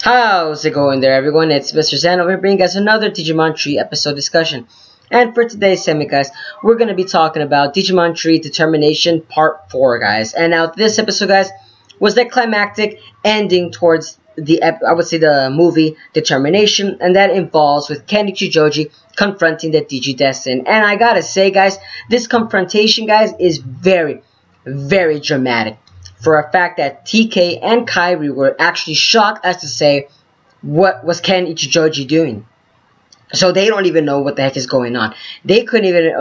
How's it going there, everyone? It's Mr. Zan over here bringing us another Digimon Tree episode discussion. And for today's segment, guys, we're going to be talking about Digimon Tree Determination Part 4, guys. And now this episode, guys, was the climactic ending towards the movie Determination, and that involves with Ken Ichijoji confronting the Digidestin. And I gotta say, guys, this confrontation, guys, is very, very dramatic. For a fact that TK and Kairi were actually shocked as to say, what was Ken Ichijoji doing? So they don't even know what the heck is going on. They couldn't even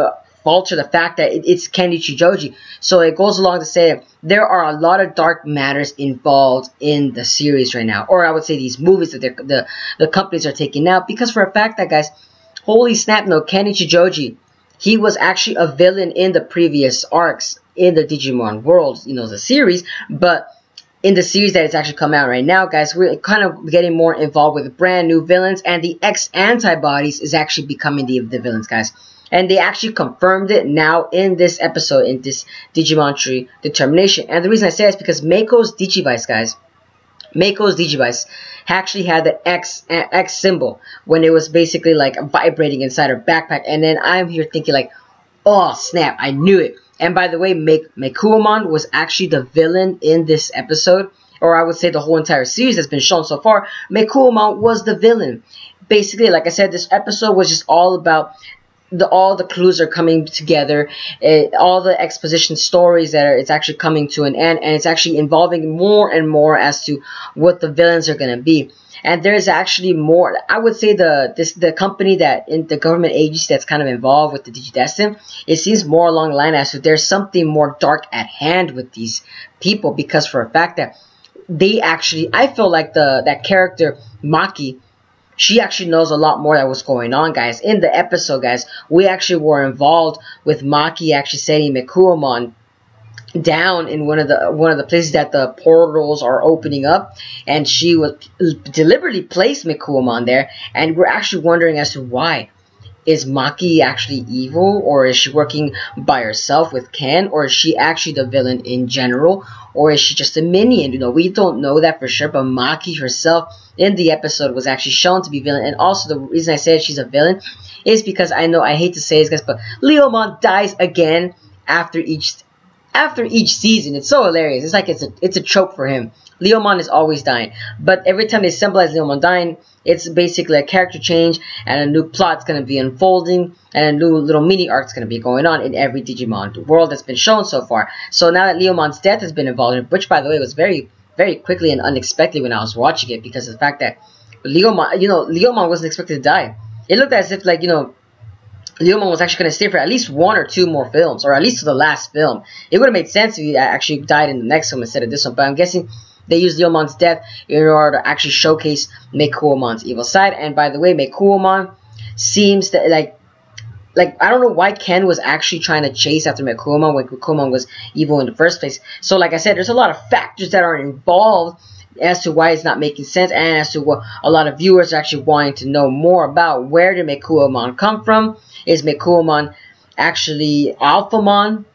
falter the fact that it's Ken Ichijoji. So it goes along to say there are a lot of dark matters involved in the series right now. Or I would say these movies that the companies are taking out. Because for a fact that, guys, holy snap, no, Ken Ichijoji, he was actually a villain in the previous arcs in the Digimon world, you know, the series. But in the series that is actually come out right now, guys, we're kind of getting more involved with brand new villains, and the X-Antibodies is actually becoming the villains, guys. And they actually confirmed it now in this episode, in this Digimon Tree Determination. And the reason I say it is because Mako's Digivice, guys, Mako's Digivice actually had the X symbol when it was basically like vibrating inside her backpack. And then I'm here thinking like, oh snap, I knew it. And by the way, Mekuamon was actually the villain in this episode, or I would say the whole entire series that's been shown so far. Mekuamon was the villain. Basically, like I said, this episode was just all about all the clues are coming together, all the exposition stories that it's actually coming to an end, and it's actually involving more and more as to what the villains are going to be. And there's actually more. I would say the company that in the government agency that's kind of involved with the Digidestin, it seems more along the line as to there's something more dark at hand with these people, because for a fact that they actually, I feel like that character Maki, she actually knows a lot more than what's going on, guys. In the episode, guys, we actually were involved with Maki actually setting Mekuamon down in one of the places that the portals are opening up, and she was deliberately placed Mekuamon there, and we're actually wondering as to why. Is Maki actually evil, or is she working by herself with Ken, or is she actually the villain in general, or is she just a minion? You know, we don't know that for sure, but Maki herself in the episode was actually shown to be villain. And also the reason I said she's a villain is because I know I hate to say this, guys, but Leomon dies again after each season. It's so hilarious. It's like it's a trope for him. Leomon is always dying, but every time they symbolize Leomon dying, it's basically a character change, and a new plot's going to be unfolding, and a new little mini arc's going to be going on in every Digimon world that's been shown so far. So now that Leomon's death has been involved in, which by the way was very, very quickly and unexpected when I was watching it, because of the fact that Leomon wasn't expected to die. It looked as if, like, you know, Leomon was actually going to stay for at least 1 or 2 more films, or at least to the last film. It would have made sense if he actually died in the next film instead of this one, but I'm guessing they used Leomon's death in order to actually showcase Mekuamon's evil side. And by the way, Mekuamon seems to, like I don't know why Ken was actually trying to chase after Mekuamon when Mekuamon was evil in the first place. So like I said, there's a lot of factors that are involved as to why it's not making sense, and as to what a lot of viewers are actually wanting to know more about. Where did Mekuamon come from? Is Mekuamon actually Alphamon?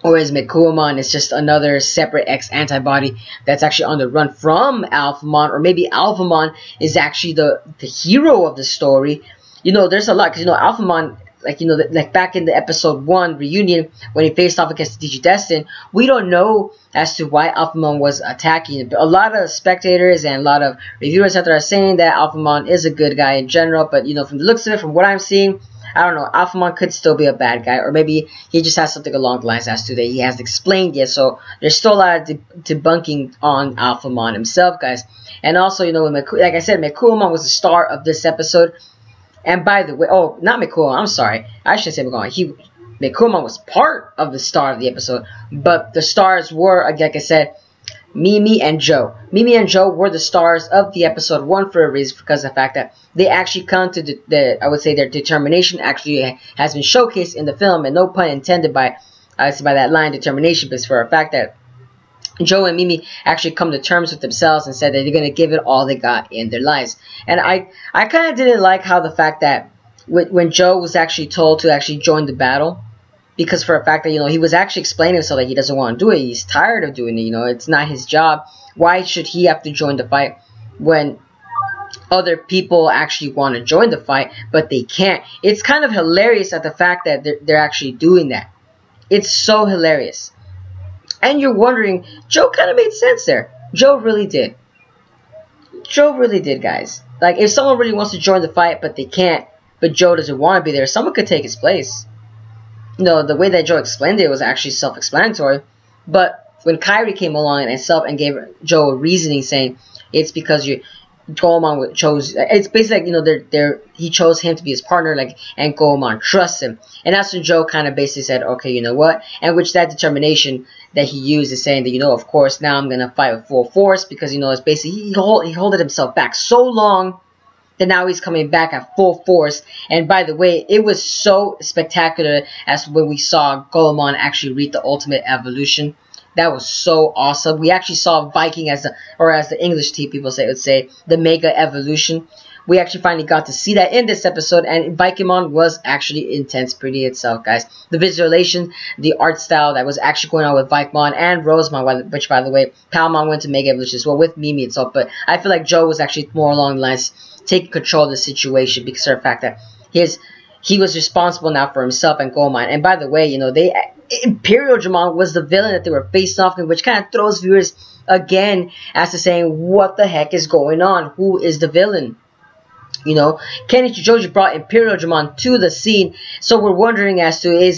Or is Mekuamon is just another separate X-Antibody that's actually on the run from Alphamon? Or maybe Alphamon is actually the hero of the story. You know, there's a lot, because, you know, Alphamon, like, you know, like back in the episode 1 reunion when he faced off against the Digidestin, we don't know as to why Alphamon was attacking. A lot of spectators and a lot of reviewers out there are saying that Alphamon is a good guy in general, but, you know, from the looks of it, from what I'm seeing, I don't know, Alphamon could still be a bad guy, or maybe he just has something along the lines as to that he hasn't explained yet. So there's still a lot of debunking on Alphamon himself, guys. And also, you know, like I said, Mekuamon was the star of this episode. And by the way, oh, not Mekuamon, I'm sorry, I shouldn't say Mekuamon. Mekuamon was part of the star of the episode, but the stars were, like I said, Mimi and Joe. Mimi and Joe were the stars of the episode 1 for a reason, because of the fact that they actually come to I would say their determination actually has been showcased in the film, and no pun intended by that line, determination, but it's for a fact that Joe and Mimi actually come to terms with themselves and said that they're going to give it all they got in their lives. And I kind of didn't like how the fact that when Joe was actually told to actually join the battle, because for a fact that, you know, he was actually explaining himself that he doesn't want to do it. He's tired of doing it. You know, it's not his job. Why should he have to join the fight when other people actually want to join the fight, but they can't. It's kind of hilarious at the fact that they're actually doing that. It's so hilarious. And you're wondering, Joe kind of made sense there. Joe really did. Joe really did, guys. Like, if someone really wants to join the fight, but they can't, but Joe doesn't want to be there, someone could take his place. No, the way that Joe explained it was actually self-explanatory. But when Kairi came along and gave Joe a reasoning saying it's because Goemon chose. It's basically like, he chose him to be his partner, like, and Goemon trusts him. And that's when Joe kind of basically said, okay, you know what? And which that determination that he used is saying that, of course, now I'm gonna fight with full force because it's basically he holded himself back so long that now he's coming back at full force. And by the way, it was so spectacular as when we saw Goemon actually reach the ultimate evolution. That was so awesome. We actually saw Viking as the English people would say, the Mega Evolution. We actually finally got to see that in this episode, and Vikingmon was actually intense pretty itself, guys. The visualization, the art style that was actually going on with Vikingmon and Rosemon, which, by the way, Palmon went to Mega Evolution as well with Mimi itself, but I feel like Joe was actually more along the lines taking control of the situation because of the fact that he was responsible now for himself and Goemon. And by the way, Imperial Digimon was the villain that they were facing off, which kind of throws viewers again as to saying, what the heck is going on? Who is the villain? Kenichi Joji brought Imperial Digimon to the scene, so we're wondering as to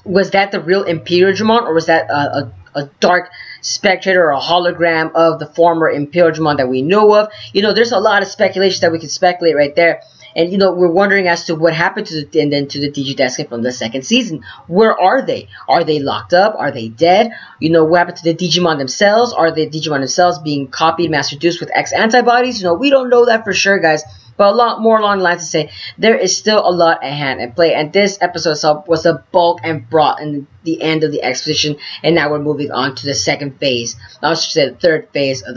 was that the real Imperial Digimon, or was that a dark spectator or a hologram of the former Imperial Digimon that we know of? There's a lot of speculation that we can speculate right there. And, we're wondering as to what happened to the Digidestin from the second season. Where are they? Are they locked up? Are they dead? What happened to the Digimon themselves? Are the Digimon themselves being copied, mass-reduced with X antibodies? We don't know that for sure, guys. But a lot more along the lines to say, there is still a lot at hand and play. And this episode itself was the bulk and brought in the end of the exposition. And now we're moving on to the second phase. I should say the third phase of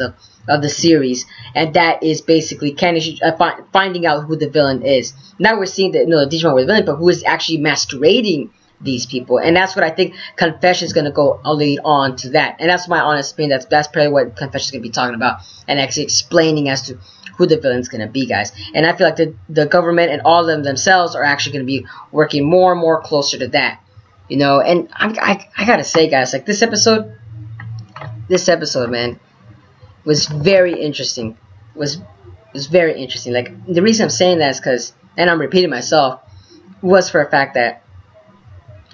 the series, and that is basically finding out who the villain is. Now we're seeing that the Digimon were the villain, but who is actually masquerading these people, and that's what I think Confession is going to go lead on to that. And that's my honest opinion. That's probably what Confession is going to be talking about, and actually explaining as to who the villain is going to be, guys. And I feel like the government and all of them themselves are actually going to be working more and more closer to that, And I gotta say, guys, like this episode, man, was very interesting. Was very interesting. Like, the reason I'm saying that is because, and I'm repeating myself, was for a fact that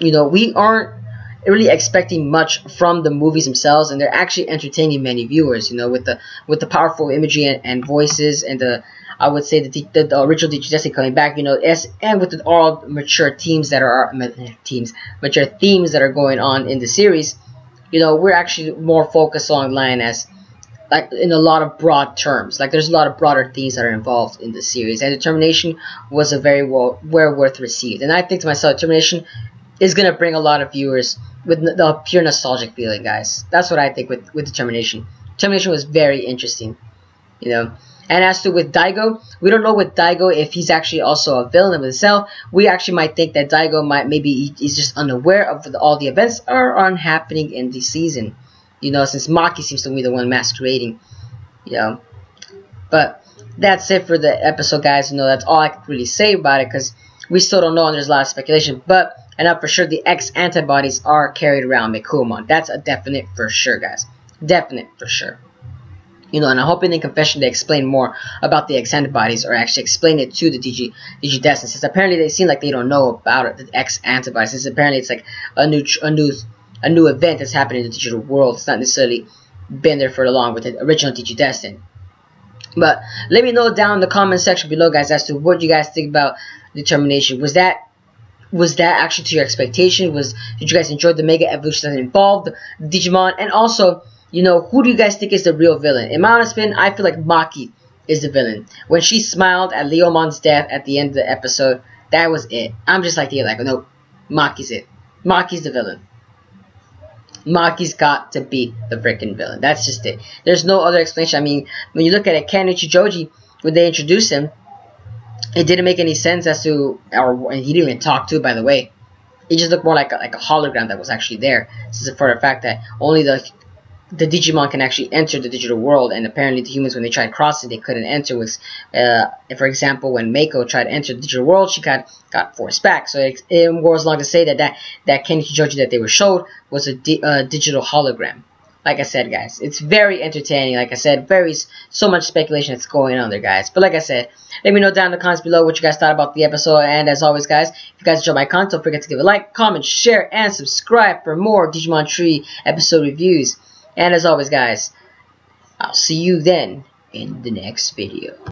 we aren't really expecting much from the movies themselves, and they're actually entertaining many viewers. With the powerful imagery and voices, and I would say the original Digidestin coming back. And with all mature themes that are going on in the series. We're actually more focused along the line as, like, in a lot of broad terms. Like, there's a lot of broader themes that are involved in the series. And Determination was a very well worth received. And I think to myself, Determination is going to bring a lot of viewers with the pure nostalgic feeling, guys. That's what I think with Determination. Determination was very interesting, And as to with Daigo, we don't know with Daigo if he's actually also a villain of himself. We actually might think that Daigo he's just unaware of all the events that are happening in the season. Since Maki seems to be the one masquerading, But that's it for the episode, guys. That's all I can really say about it, because we still don't know, and there's a lot of speculation. But I know for sure the X antibodies are carried around Mikumon. That's a definite for sure, guys. Definite for sure. And I'm hoping in Confession they explain more about the X antibodies, or actually explain it to the Digidestin, since apparently they seem like they don't know about it, the X antibodies, since apparently it's like a new event that's happened in the digital world. It's not necessarily been there for long with the original Digidestin. But let me know down in the comment section below, guys, as to what you guys think about Determination. Was that actually to your expectation? Did you guys enjoy the Mega Evolution that involved Digimon? And also, who do you guys think is the real villain? In my honest opinion, I feel like Maki is the villain. When she smiled at Leomon's death at the end of the episode, that was it. I'm just like, no, Maki's it. Maki's the villain. Maki's got to be the freaking villain. That's just it. There's no other explanation. I mean, when you look at it, Kenichi Joji, when they introduced him, it didn't make any sense as to, and he didn't even talk to, by the way. He just looked more like a hologram that was actually there. This is for the fact that only the the Digimon can actually enter the digital world, and apparently the humans, when they tried crossing, they couldn't enter. With, for example, when Mako tried to enter the digital world, she got forced back. So it goes along to say that Kenichi Joji that they were showed was a digital hologram. Like I said, guys, it's very entertaining. Like I said, so much speculation that's going on there, guys. But like I said, let me know down in the comments below what you guys thought about the episode. And as always, guys, if you guys enjoyed my content, don't forget to give a like, comment, share, and subscribe for more Digimon Tree episode reviews. And as always, guys, I'll see you then in the next video.